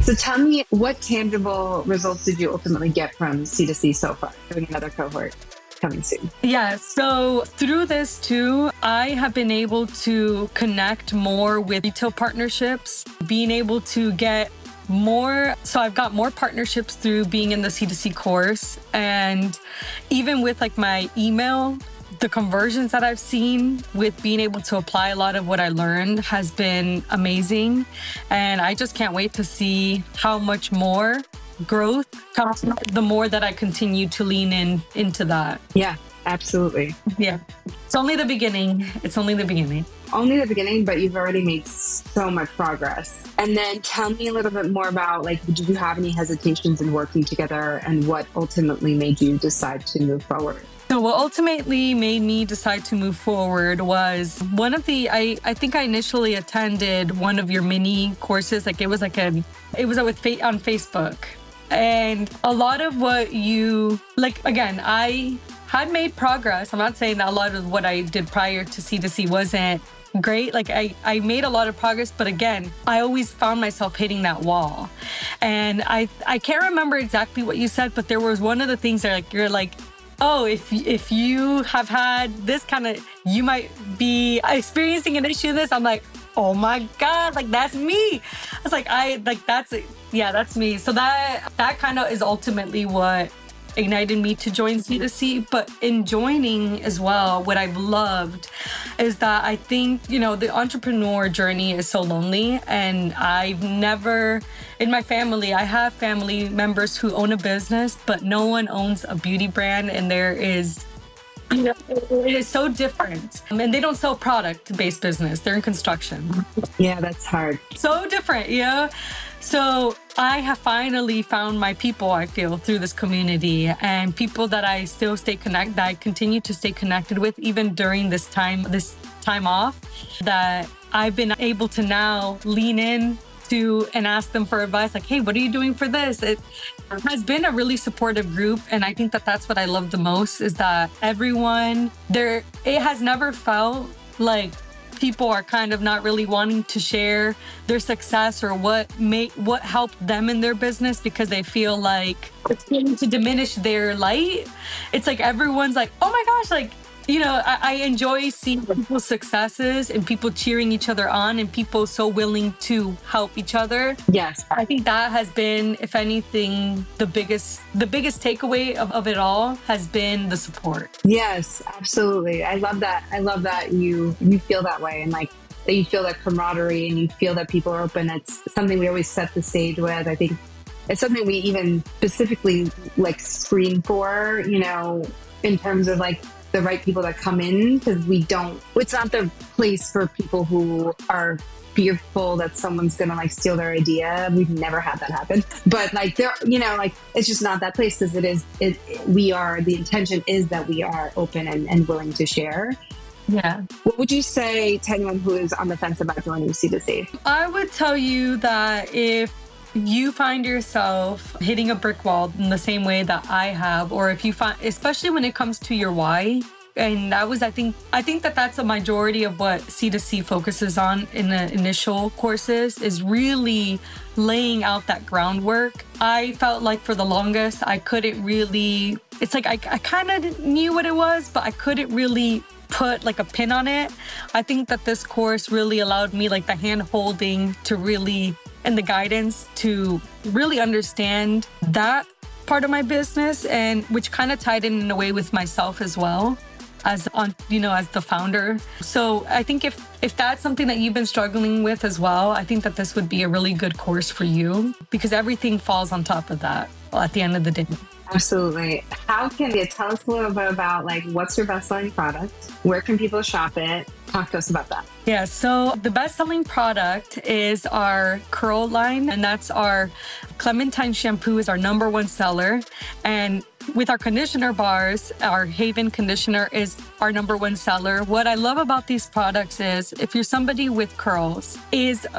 So tell me, what tangible results did you ultimately get from C2C so far? Doing another cohort coming soon. Yeah, so through this too, I have been able to connect more with retail partnerships, being able to get more. So I've got more partnerships through being in the C2C course. And even with like my email, the conversions that I've seen with being able to apply a lot of what I learned has been amazing. And I just can't wait to see how much more growth comes the more that I continue to lean into that. Yeah, absolutely. Yeah. It's only the beginning. It's only the beginning. Only the beginning, but you've already made so much progress. And then tell me a little bit more about, like, did you have any hesitations in working together and what ultimately made you decide to move forward? So what ultimately made me decide to move forward was one of the, I think I initially attended one of your mini courses. Like it was on Facebook. And a lot of what you, like, again, I had made progress. I'm not saying that a lot of what I did prior to C2C wasn't great. Like I made a lot of progress, but again, I always found myself hitting that wall. And I can't remember exactly what you said, but there was one of the things that like, you're like, oh, if you have had this kind of, you might be experiencing an issue with this. I'm like, oh my God, like that's me. I was like, that's me. So that kind of is ultimately what ignited me to join C2C. But in joining as well, what I've loved is that I think, the entrepreneur journey is so lonely. And I've never, in my family, I have family members who own a business, but no one owns a beauty brand. And there is, it is so different. And they don't sell product-based business. They're in construction. Yeah, that's hard. So different, yeah. So I have finally found my people, I feel, through this community, and people that I still that I continue to stay connected with, even during this time off, that I've been able to now lean in to and ask them for advice. Like, hey, what are you doing for this? It has been a really supportive group. And I think that that's what I love the most, is that everyone there, it has never felt like people are kind of not really wanting to share their success or what helped them in their business because they feel like it's going to diminish their light. It's like everyone's like, oh my gosh, like, I enjoy seeing people's successes and people cheering each other on and people so willing to help each other. Yes. I think that has been, if anything, the biggest takeaway of it all has been the support. Yes, absolutely. I love that. I love that you feel that way, and like that you feel that camaraderie and you feel that people are open. It's something we always set the stage with. I think it's something we even specifically like screen for, in terms of like the right people that come in, because it's not the place for people who are fearful that someone's gonna like steal their idea. We've never had that happen, but like it's just not that place, because the intention is that we are open and willing to share. Yeah. What would you say to anyone who is on the fence about joining C2C? I would tell you that if you find yourself hitting a brick wall in the same way that I have, or if you find, especially when it comes to your why, and I think that that's a majority of what C2C focuses on in the initial courses, is really laying out that groundwork. I felt like for the longest, I couldn't really, it's like I kind of knew what it was, but I couldn't really put like a pin on it. I think that this course really allowed me like the hand holding to really, and the guidance to really understand that part of my business, and which kind of tied in a way with myself as well as the founder. So I think if that's something that you've been struggling with as well, I think that this would be a really good course for you, because everything falls on top of that at the end of the day. Absolutely. How can you tell us a little bit about like what's your best-selling product? Where can people shop it? Talk to us about that. Yeah, so the best-selling product is our curl line, and that's our Clementine shampoo is our number one seller. And with our conditioner bars, our Haven conditioner is our number one seller. What I love about these products is if you're somebody with curls,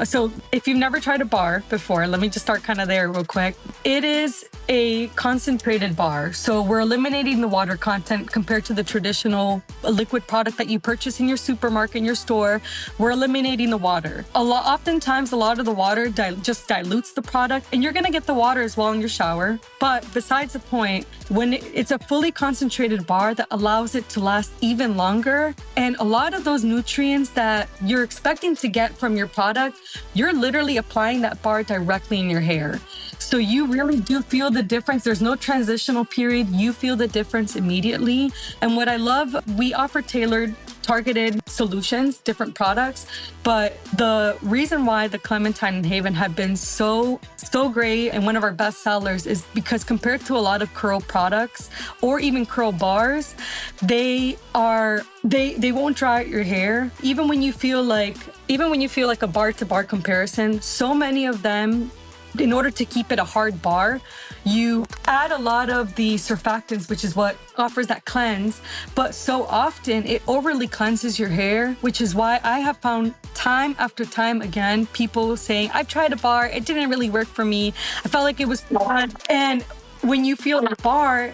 so if you've never tried a bar before, let me just start kind of there real quick. It is a concentrated bar. So we're eliminating the water content compared to the traditional liquid product that you purchase in your supermarket, in your store. We're eliminating the water. Oftentimes, a lot of the water just dilutes the product, and you're going to get the water as well in your shower. But besides the point, when it's a fully concentrated bar that allows it to last even longer, and a lot of those nutrients that you're expecting to get from your product, you're literally applying that bar directly in your hair. So you really do feel the difference. There's no transitional period. You feel the difference immediately. And what I love, we offer tailored, targeted solutions, different products. But the reason why the Clementine and Haven have been so great and one of our best sellers is because compared to a lot of curl products or even curl bars, they won't dry out your hair. Even when you feel like a bar to bar comparison, so many of them, in order to keep it a hard bar, you add a lot of the surfactants, which is what offers that cleanse. But so often it overly cleanses your hair, which is why I have found time after time again, people saying, I've tried a bar, it didn't really work for me. I felt like it was fun. And when you feel a bar,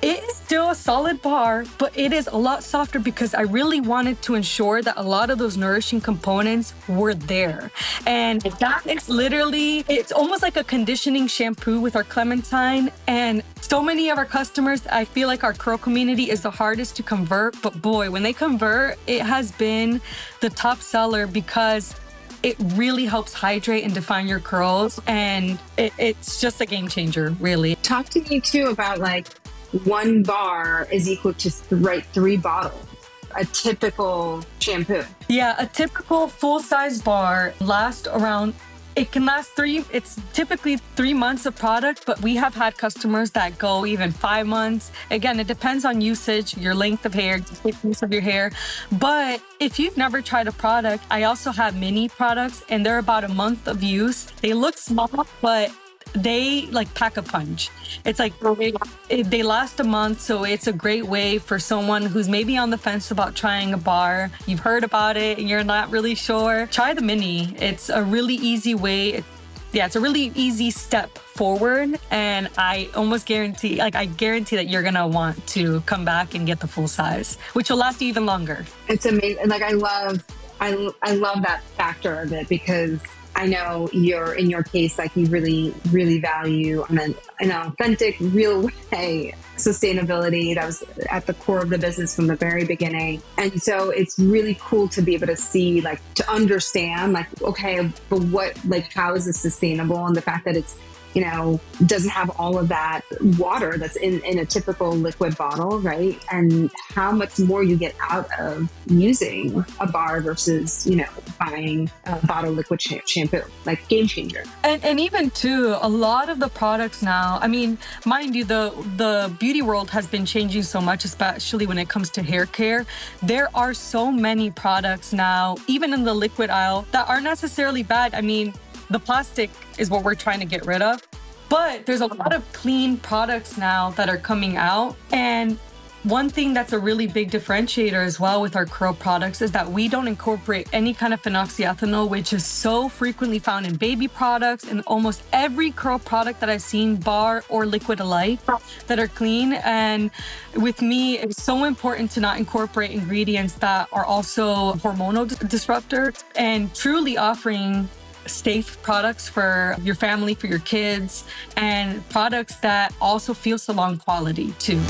it is still a solid bar, but it is a lot softer because I really wanted to ensure that a lot of those nourishing components were there. And that is literally, it's almost like a conditioning shampoo with our Clementine. And so many of our customers, I feel like our curl community is the hardest to convert. But boy, when they convert, it has been the top seller because it really helps hydrate and define your curls. And it's just a game changer, really. Talk to me too about like, one bar is equal to three bottles, a typical shampoo. Yeah, a typical full-size bar it's typically 3 months of product, but we have had customers that go even 5 months. Again, it depends on usage, your length of hair, the thickness of your hair. But if you've never tried a product, I also have mini products and they're about a month of use. They look small, but they like pack a punch. It's like they last a month, so it's a great way for someone who's maybe on the fence about trying a bar. You've heard about it and you're not really sure. Try the mini. It's a really easy way. It's a really easy step forward, and I guarantee that you're gonna want to come back and get the full size, which will last you even longer. It's amazing. Like I love that factor of it because I know in your case, like you really, really value an authentic, real way sustainability. That was at the core of the business from the very beginning. And so it's really cool to be able to see, like, to understand, like, okay, but how is this sustainable? And the fact that it's, doesn't have all of that water that's in a typical liquid bottle, right? And how much more you get out of using a bar versus, buying a bottle of liquid shampoo, like game changer. And even too, a lot of the products now, I mean, mind you, the beauty world has been changing so much, especially when it comes to hair care. There are so many products now, even in the liquid aisle, that aren't necessarily bad. I mean, the plastic is what we're trying to get rid of. But there's a lot of clean products now that are coming out. And one thing that's a really big differentiator as well with our curl products is that we don't incorporate any kind of phenoxyethanol, which is so frequently found in baby products and almost every curl product that I've seen, bar or liquid alike, that are clean. And with me, it's so important to not incorporate ingredients that are also hormonal disruptors and truly offering safe products for your family, for your kids, and products that also feel salon quality too.